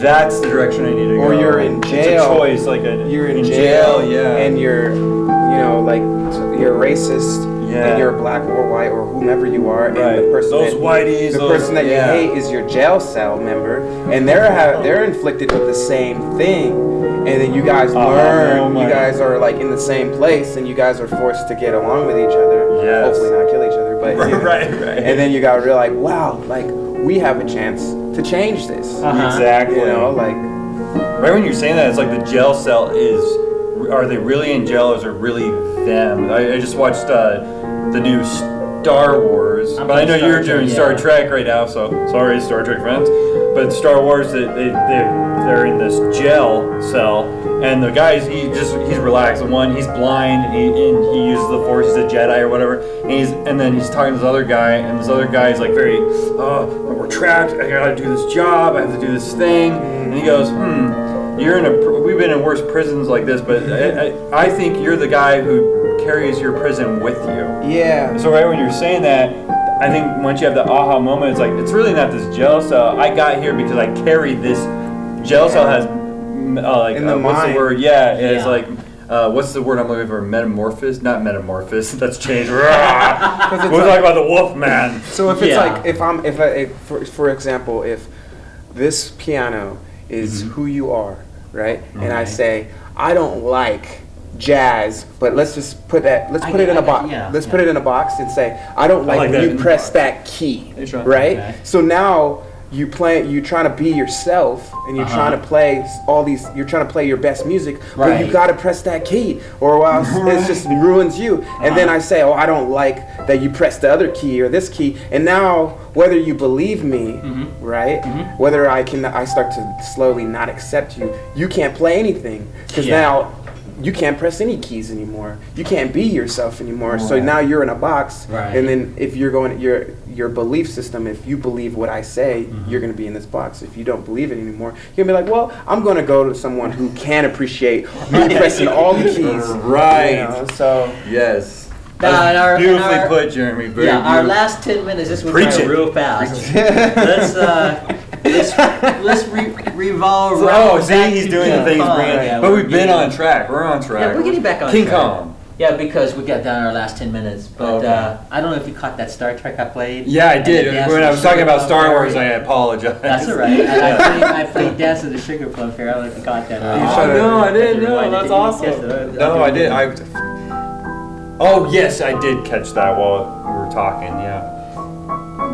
that's the direction I need to go. Or you're in jail. It's a choice, you're in jail, and you're, you're racist, and you're black or white or whomever you are, and the person that you hate is your jail cell member, and they're inflicted with the same thing. And then you guys learn, you guys are like in the same place, and you guys are forced to get along with each other. Hopefully not kill each other, but right. And then you gotta realize, wow, like we have a chance to change this. Exactly. Right when you're saying that, it's like the jail cell are they really in jail or is it really them? I just watched the new Star Wars, but I know you're doing Star Trek right now, so sorry, Star Trek fans. But Star Wars, they're in this jail cell, and the guy's he's relaxed. The one, he's blind, and he uses the Force. He's a Jedi or whatever. And then he's talking to this other guy, and this other guy is like very, we're trapped. I gotta do this job. I have to do this thing. And he goes, we've been in worse prisons like this, but I think you're the guy who carries your prison with you. Yeah. So right when you're saying that, I think once you have the aha moment, it's like, it's really not this jail cell. I got here because I carried this. Jail cell has, what's the word? It's like, what's the word I'm looking for? Metamorphosis? Not metamorphosis. That's changed. We're talking about the wolf man. So if it's for example, if this piano is who you are, right? And I say, I don't like jazz, but let's just put it in a box. Let's put it in a box and say, I don't like when you press that key, right? Okay. So now you're trying to be yourself, and you're trying to play you're trying to play your best music, but you got to press that key, or else it just ruins you. And then I say, I don't like that you press the other key or this key, and now whether you believe me, right? Whether I start to slowly not accept you can't play anything, because now you can't press any keys anymore. You can't be yourself anymore. Right. So now you're in a box. Right. And then if you're going, your belief system, if you believe what I say, you're going to be in this box. If you don't believe it anymore, you're going to be like, well, I'm going to go to someone who can appreciate me pressing all the keys. Right. So yes. Beautifully put, Jeremy. Very our last 10 minutes, this went by real fast. Let's revolve around. See, he's doing the things. But we've been on track. We're on track. Yeah, we're getting back on King track. Kong. Yeah, because we got down our last 10 minutes. But Okay. I don't know if you caught that Star Trek I played. Yeah, I And did. the Dance When of I the was talking Sugar about Plum Star Wars, Fairy. I apologize. That's all right. And I played Dance of the Sugar Plum Fairy. I don't know if you caught that. No, I didn't know. Rewind it. That's Did you awesome. catch it? No, I did. Oh, yes, I did catch that while we were talking. Yeah,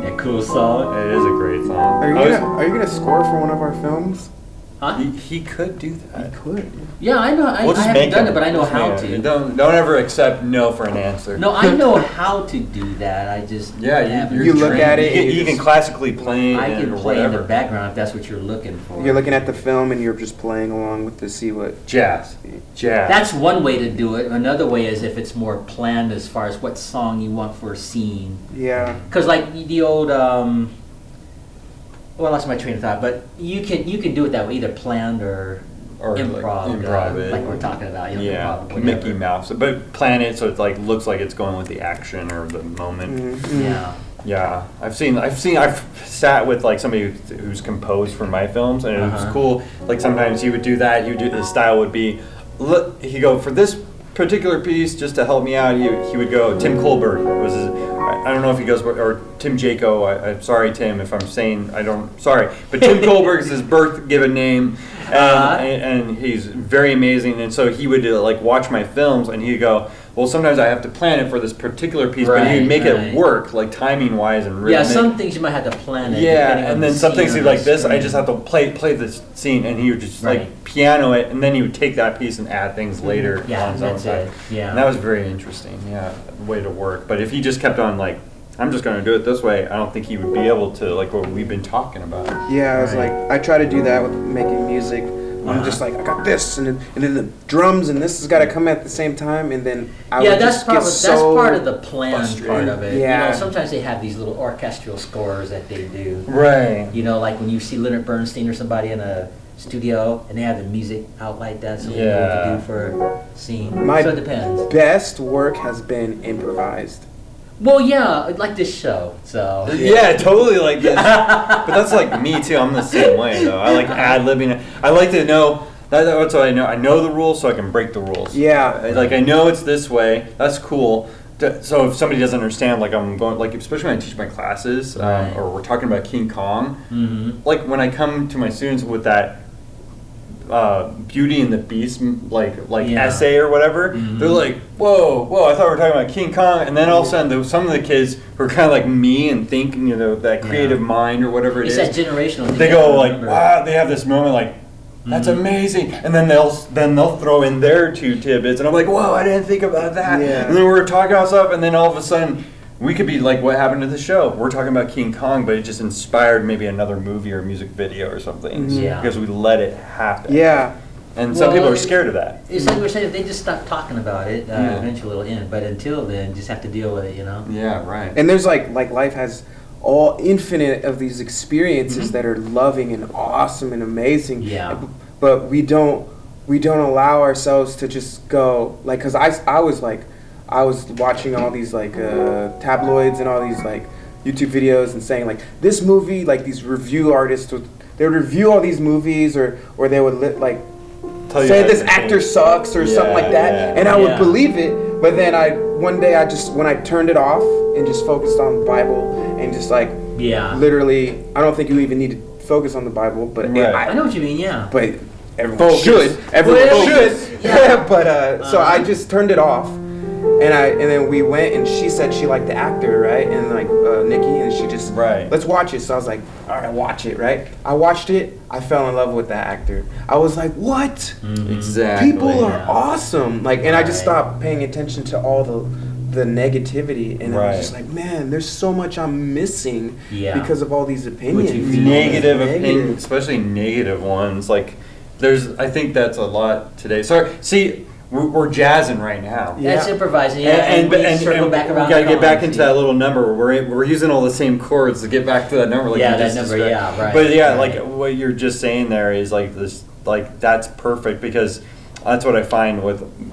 Yeah, cool song. it is a great song. Are you gonna score for one of our films? Huh? He could do that. Could. Yeah, I know. I We'll just haven't make done him. it, but I know Just how make to. him. Don't ever accept no for an answer. No, I know how to do that. I just Yeah, haven't. You look at it and You you can just- classically play I it can or play in whatever. the background if that's what you're looking for. You're looking at the film and you're just playing along with to see what. Jazz. That's one way to do it. Another way is if it's more planned as far as what song you want for a scene. Yeah. Because like the old, well, that's my train of thought. But you can do it that way, either planned or Or improv, improv it. like we're talking about. You know, Yeah, improv, whatever. Mickey Mouse. But plan it so it like looks like it's going with the action or the moment. Mhm. Yeah. Yeah, I've sat with like somebody who's composed for my films, and it was Uh-huh. cool. Like sometimes he would do that. His style would be, he go for this particular piece just to help me out. He would go. Tim Colbert was his, I don't know if he goes, or Tim Jaco. I'm sorry, Tim, if I'm saying I don't. Sorry, but Tim Colbert is his birth given name, and he's very amazing. And so he would like watch my films, and he'd go, well, sometimes I have to plan it for this particular piece, but he'd make Right. it work, like timing wise and Yeah, rhythmic. some things you might have to plan it. Yeah, depending on and the then some scene things on he'd the like this. I screen. just have to play this scene, and he would just Right. like piano it, and then he would take that piece and add things later Yeah, on his own that's side. it. Yeah. And that was very interesting. Yeah, way to work. But if he just kept on like, I'm just going to do it this way, I don't think he would be able to like what we've been talking about. Yeah, I was Right. like, I try to do that with making music. I'm just like, I got this, and then the drums, and this has got to come at the same time, and then I Yeah, would that's just get that's so part of the plan frustrated. part of it. You Yeah. know, sometimes they have these little orchestral scores that they do. Right. You know, like when you see Leonard Bernstein or somebody in a studio and they have the music out like that, so they know what to Yeah. do for a scene. My so it depends. best work has been improvised. Well, yeah, like this show. So Yeah, totally like this. But that's like me too. I'm the same way though. I like ad-libbing. I like to know. That's what I know. I know the rules, so I can break the rules. Yeah. Like I know it's this way. That's cool. So if somebody doesn't understand, like I'm going, like especially when I teach my classes, Right. or we're talking about King Kong, hmm like when I come to my students with that Beauty and the Beast like Yeah. essay or whatever, Mhm. they're like, whoa, I thought we were talking about King Kong, and then all of a sudden some of the kids who are kind of like me and think, you know, that creative Yeah. mind or whatever it It's is. that generational thing. They you go gotta like, remember. wow, they have this moment like, that's Mhm. amazing, and then they'll throw in their two tidbits, and I'm like, whoa, I didn't think about that. Yeah. And then we're talking about stuff, and then all of a sudden we could be like, what happened to the show? We're talking about King Kong, but it just inspired maybe another movie or music video or something, Mhm. Yeah. because we let it happen. Yeah. And some Well, people are scared of that. It's like we're saying, if they just stop talking about it, Yeah. eventually it'll end. But until then, just have to deal with it, you know? Yeah, right. And there's like life has all infinite of these experiences Mhm. that are loving and awesome and amazing. Yeah. But we don't allow ourselves to just go like, cause I was watching all these like tabloids and all these like YouTube videos and saying like this movie, like these review artists they would review all these movies or they would Tell you say that this you actor think- sucks or something like that, Yeah, and I yeah. would believe it. But then one day when I turned it off and just focused on the Bible and just like Yeah. literally, I don't think you even need to focus on the Bible, but Right. I know what you mean, yeah. but everyone Focus. should. Everyone Focus. should. Yeah. But so Uh-huh. I just turned it off, and then we went, and she said she liked the actor, right? And like Nikki, and she just Right. let's watch it. So I was like, all right, watch it, right? I watched it. I fell in love with that actor. I was like, what? Mhm. Exactly. People are yeah. awesome. Like, and I just Right. stopped paying attention to all the negativity, and I Right. was just like, man, there's so much I'm missing Yeah. because of all these opinions. What you feel. Negative Negative. opinions, especially negative ones. Like, I think that's a lot today. Sorry, see, we're jazzing right now. That's Yeah. improvising, yeah. And, we circle back around. we gotta the get back column, into see? that little number. We're using all the same chords to get back to that number. Like Yeah, you that just number, described. yeah, right, But yeah, right. like what you're just saying there is like this, like that's perfect because that's what I find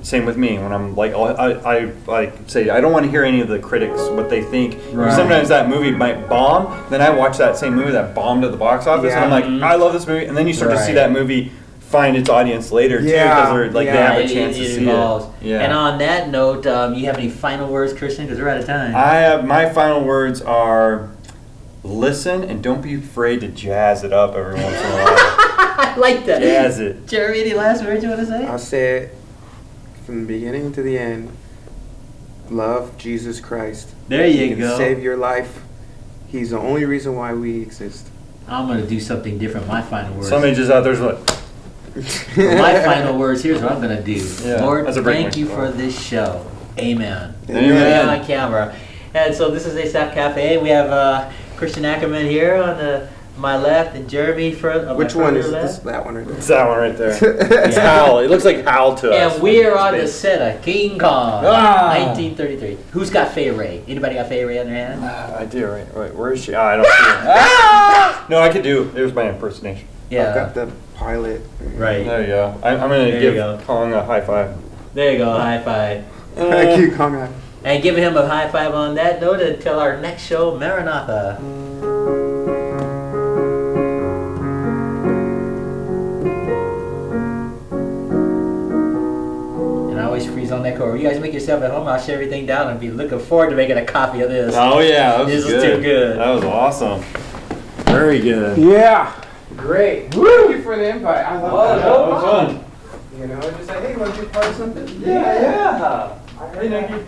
same with me when I'm like I like say I don't want to hear any of the critics what they think. Right. Sometimes that movie might bomb, then I watch that same movie that bombed at the box office, and I'm like, Mhm. I love this movie, and then you start to see Right. that movie find its audience later too, because they have a chance to see evolves. it. Yeah. And on that note, you have any final words, Christian? Because we're out of time. My final words are: listen and don't be afraid to jazz it up every once in a while. I like that. Jazz it. Jeremy, any last words you want to say? I'll say it from the beginning to the end. Love Jesus Christ. There you He can go. save your life. He's the only reason why we exist. I'm going to do something different. My final words. Somebody just out there's like. For my final words, here's what I'm going to do. Yeah, Lord, that's a thank break. you for this show. Amen. Amen. On camera. And so this is Asaph Cafe. We have Christian Ackerman here on my left and Jeremy Which one is left. this? That one right there. It's that one right there. It's Hal. It looks like Hal to us. And we are on the set of King Kong, Ah. 1933. Who's got Fay Ray? Anybody got Fay Ray on their hand? I do, right? Wait, where is she? I don't see her. Ah! No, I could do. There's my impersonation. I've Yeah. got the pilot. Right. There you go. I'm going There to you give go. Kong a high five. There you go. High five. King Kong. And give him a high five on that note until our next show, Maranatha. And I always freeze on that chord. You guys make yourself at home. I'll share everything down and be looking forward to making a copy of this. Oh, yeah. That was This good. was too good. That was awesome. Very good. Yeah. Great. Thank you for the invite. I love That was fun. You know, just like, hey, want to be part of something? Yeah. Hey, Nicky.